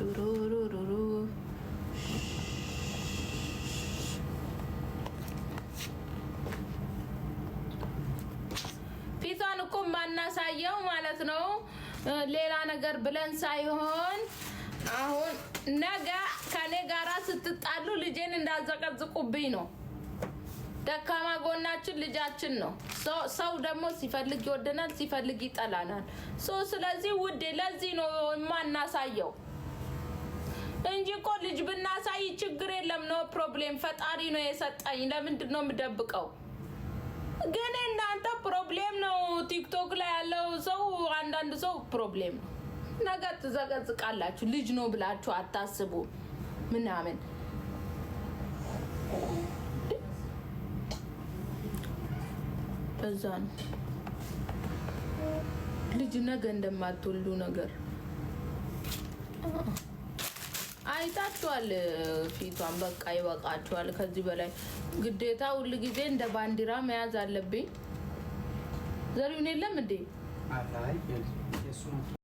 ሹሩሩሩሩ ፊቷን እኮ ማናሳየው ማለት ነው ሌላ ነገር ብለን ሳይሆን አሁን ነገ ከኔ ጋራ ስትጣሉ ልጄን እንዳዘቀዝቁብኝ ነው ደካማ ጎናችን ልጃችን ነው ሰው ደግሞ ሲፈልግ ይወደናል ሲፈልግ ይጠላናል ስለዚህ ውዴ ለዚህ ነው ማናሳየው እንጂ እኮ ልጅ ብናሳይ ችግር የለም ነው ፕሮብሌም ፈጣሪ ነው የሰጠኝ ለምንድን ነው የምደብቀው ግን እናንተ ፕሮብሌም ነው ቲክቶክ ላይ ያለው ሰው አንዳንድ ሰው ፕሮብሌም ነው ነገ ትዘቀዝቃላችሁ ልጅ ነው ብላችሁ አታስቡ ምናምን በዛን ልጅ ነገ እንደማትወልዱ ነገር አይታችኋል ፊቷን በቃ ይበቃችኋል ከዚህ በላይ ግዴታ ሁሉ ጊዜ እንደ ባንዲራ መያዝ አለብኝ ዘሪውን የለም እንዴ አይ የሱ